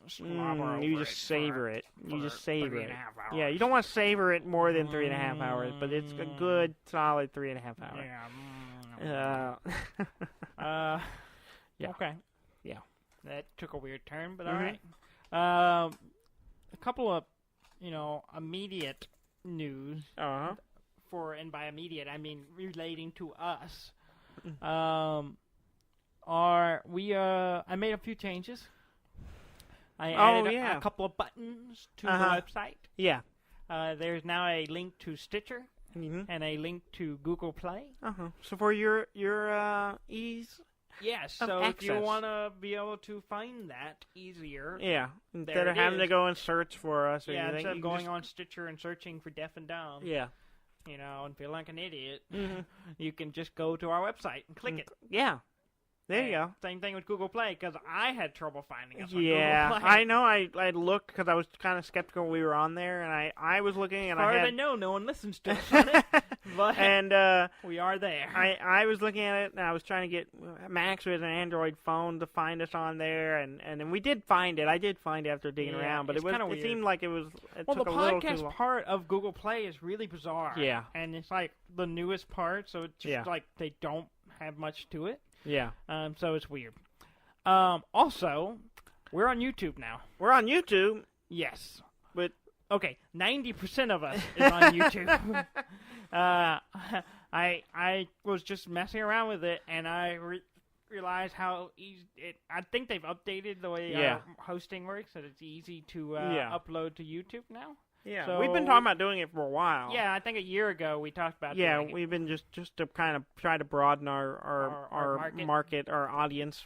slobber over you just savor it. You just savor it. 3.5 hours. Yeah, you don't want to savor it more than 3.5 hours, but it's a good solid 3.5 hours. Yeah. Yeah. Okay. Yeah. That took a weird turn, but all right. A couple of, immediate news. And by immediate, I mean relating to us. I made a few changes. I added a couple of buttons to the website. Yeah. There's now a link to Stitcher and a link to Google Play. So for your ease. Yes. So access. If you want to be able to find that easier. Yeah. Instead of having to go and search for us or anything. Instead of going on Stitcher and searching for Deaf and Dumb. Yeah. And feel like an idiot, you can just go to our website and click it. Yeah. There you go. Same thing with Google Play, because I had trouble finding us on Google Play. I know. I looked because I was kind of skeptical we were on there, and I was looking, and I know no one listens to us on it, but we are there. I was looking at it, and I was trying to get Max with an Android phone to find us on there, and then we did find it. I did find it after digging around, but it seemed like it took a little too long. The podcast part of Google Play is really bizarre. Yeah. And it's like the newest part, so it's just like they don't have much to it. Yeah. So it's weird. Also, we're on YouTube now. We're on YouTube? Yes. But... Okay, 90% of us is on YouTube. I was just messing around with it, and I realized how easy I think they've updated the way our hosting works, that it's easy to upload to YouTube now. Yeah, so, we've been talking about doing it for a while. Yeah, I think a year ago we talked about doing it. We've been just to kind of try to broaden our market, our audience,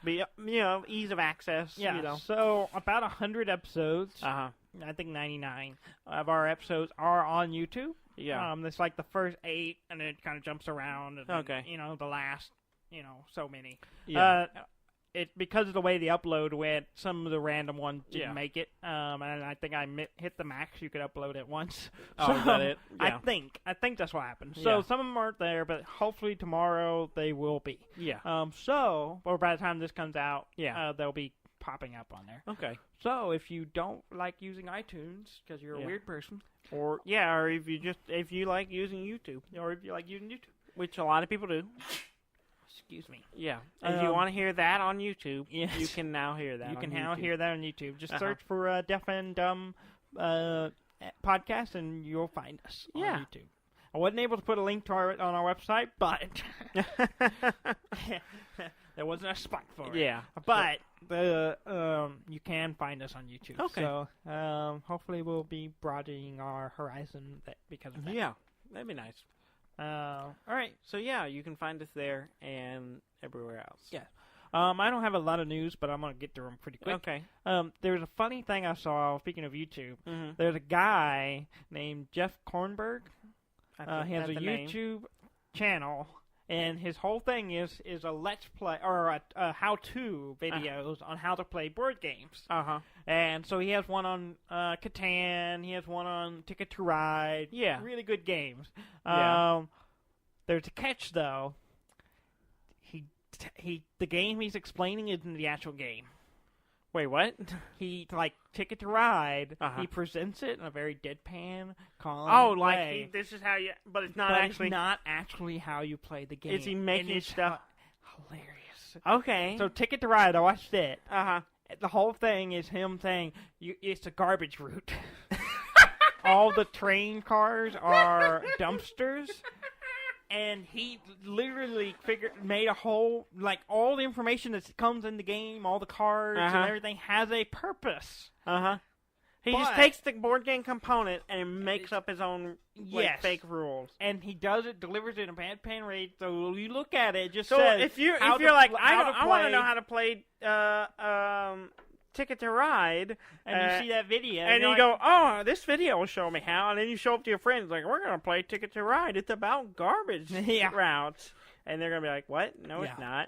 ease of access. Yeah, so about 100 episodes. I think 99 of our episodes are on YouTube. Yeah. It's like the first 8, and it kind of jumps around. And okay. Then, the last, so many. Yeah. Because of the way the upload went, some of the random ones didn't make it. And I think I hit the max you could upload at once. Oh, is that it? Yeah. I think that's what happened. So some of them aren't there, but hopefully tomorrow they will be. Yeah. Or by the time this comes out, they'll be popping up on there. Okay. So if you don't like using iTunes because you're a weird person, or if you like using YouTube, which a lot of people do. Excuse me. Yeah. If you want to hear that on YouTube, you can now hear that. You can now hear that on YouTube. Just search for Deaf and Dumb podcast, and you'll find us on YouTube. I wasn't able to put a link to on our website, but there wasn't a spot for it. Yeah. But you can find us on YouTube. Okay. So hopefully we'll be broadening our horizon because of that. Yeah. That'd be nice. All right. So, you can find us there and everywhere else. Yeah. I don't have a lot of news, but I'm going to get through them pretty quick. Okay. There's a funny thing I saw, speaking of YouTube. Mm-hmm. There's a guy named Jeff Kornberg. He has a YouTube channel, and his whole thing is a let's play, or a how-to videos on how to play board games. And so he has one on Catan, he has one on Ticket to Ride. Yeah. Really good games. There's a catch, though. The game he's explaining isn't the actual game. Wait, what? He, Ticket to Ride, he presents it in a very deadpan, calm way. This is how you... But it's not actually how you play the game. Is he making stuff... Hilarious. Okay. So Ticket to Ride, I watched it. The whole thing is him saying, it's a garbage route. All the train cars are dumpsters. And he literally made a whole, all the information that comes in the game, all the cards and everything has a purpose. He just takes the board game component and makes up his own fake rules. And he delivers it in a bad pan rate, so you look at it, just so says... if you're like, I want to know how to play Ticket to Ride, and you see that video, and you go, oh, this video will show me how, and then you show up to your friends, like, we're going to play Ticket to Ride, it's about garbage routes, and they're going to be like, what? No, it's not.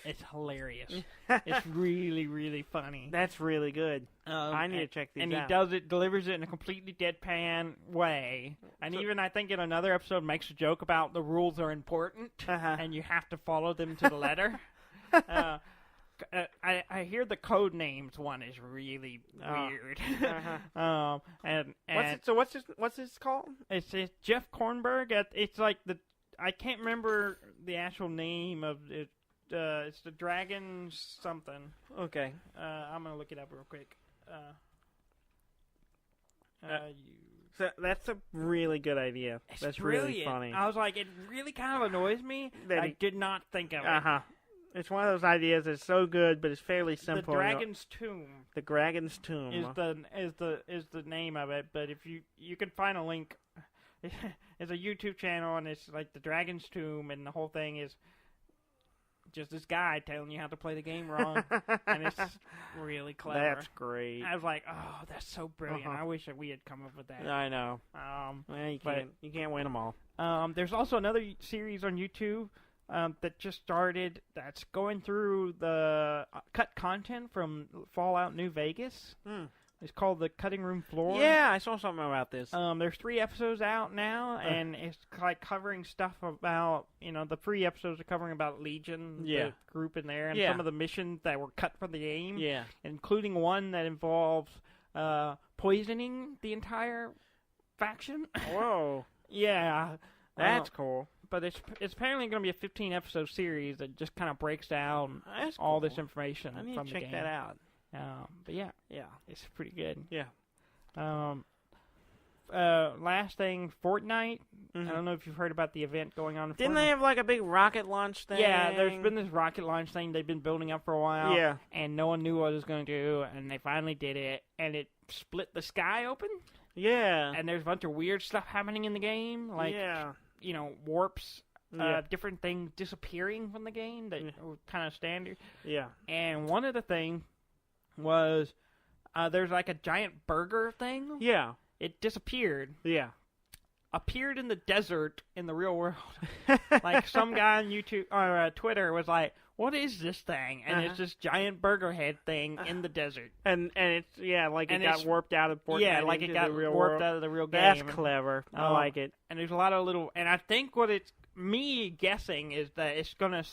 It's hilarious. It's really, really funny. That's really good. I need to check these out. And he delivers it in a completely deadpan way, and even, I think, in another episode, makes a joke about the rules are important, and you have to follow them to the letter. I hear the code names one is really weird. What's this called? It's Jeff Kornberg. It's like I can't remember the actual name of it. It's the Dragon something. Okay. I'm gonna look it up real quick. So that's a really good idea. That's really funny. I was like, it really kind of annoys me that I did not think of it. It's one of those ideas that's so good, but it's fairly simple. The Dragon's Tomb. The Dragon's Tomb is the name of it. But if you can find a link, it's a YouTube channel, and it's like the Dragon's Tomb, and the whole thing is just this guy telling you how to play the game wrong, and it's really clever. That's great. I was like, oh, that's so brilliant. I wish that we had come up with that. I know. You can't win them all. There's also another series on YouTube that just started that's going through the cut content from Fallout New Vegas. It's called The Cutting Room Floor. Yeah, I saw something about this. There's 3 episodes out now, and it's covering stuff about, the 3 episodes are covering about Legion, the group in there, and some of the missions that were cut from the game, including one that involves poisoning the entire faction. Whoa. Yeah. That's cool. but it's apparently going to be a 15-episode series that just kind of breaks down all this information I need from to the check game. that out. But yeah, it's pretty good. Yeah. Last thing, Fortnite. I don't know if you've heard about the event going on in Didn't Fortnite. they have like a big rocket launch thing? Yeah, there's been this rocket launch thing they've been building up for a while. Yeah. And no one knew what it was going to do, and they finally did it, and it split the sky open. Yeah. And there's a bunch of weird stuff happening in the game, like, warps, different things disappearing from the game that were kind of standard. Yeah. And one of the things was there's like a giant burger thing. Yeah. It disappeared. Yeah. Appeared in the desert in the real world. Like some guy on YouTube or Twitter was like, "What is this thing?" And it's this giant burger head thing in the desert. And it's like it got warped out of Fortnite. Yeah, like it got warped out of the real game. That's clever. I like it. And there's a lot of little. And I think what it's me guessing is that it's gonna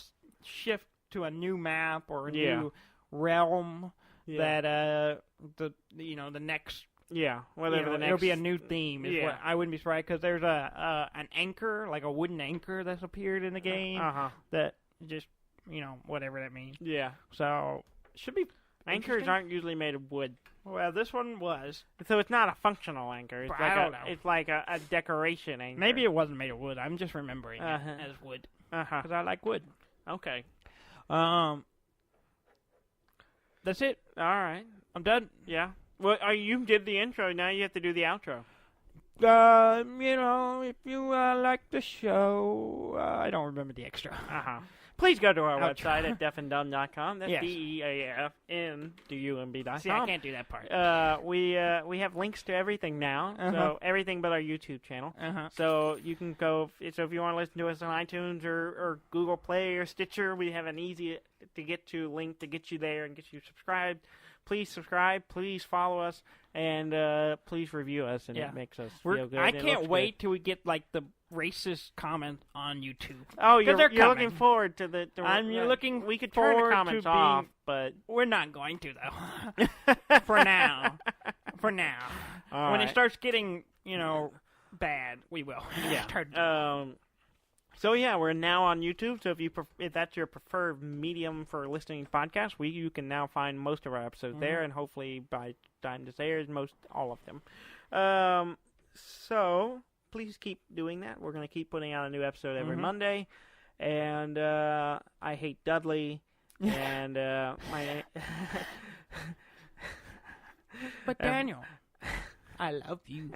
shift to a new map or a new realm that the next. Yeah, whatever the next... It'll be a new theme. Is what I wouldn't be surprised because there's an anchor, like a wooden anchor that's appeared in the game that just, whatever that means. Yeah. So, should be Anchors aren't usually made of wood. Well, this one was. So it's not a functional anchor. It's I don't know. It's like a decoration anchor. Maybe it wasn't made of wood. I'm just remembering it as wood. Because I like wood. Okay. That's it. All right. I'm done. Yeah. Well, you did the intro. Now you have to do the outro. If you like the show, I don't remember the extra. Please go to our website at deafandumb.com. That's DEAFNDUMB.com. See, I can't do that part. We have links to everything now. So everything but our YouTube channel. So you can go. So if you want to listen to us on iTunes or Google Play or Stitcher, we have an easy to get to link to get you there and get you subscribed. Please subscribe. Please follow us. And please review us, and it makes us feel good. I can't wait till we get like the racist comment on YouTube. Oh, you're looking forward to the I'm looking. We could turn the comments off, but we're not going to though. For now. All when right. it starts getting bad, we will. Yeah. So yeah, we're now on YouTube. So if that's your preferred medium for listening to podcasts, you can now find most of our episodes there, and hopefully by time this airs, all of them. So please keep doing that. We're going to keep putting out a new episode every Monday, and I hate Dudley, and But Daniel, I love you.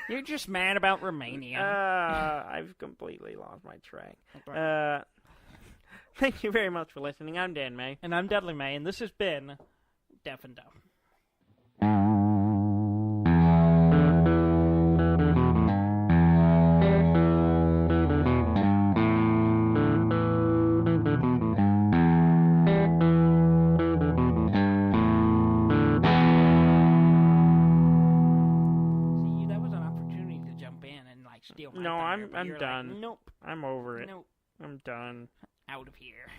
You're just mad about Romania. I've completely lost my track. Thank you very much for listening. I'm Dan May. And I'm Dudley May, and this has been Deaf and Dumb. No, I'm done. Like, nope. I'm over it. Nope. I'm done. Out of here.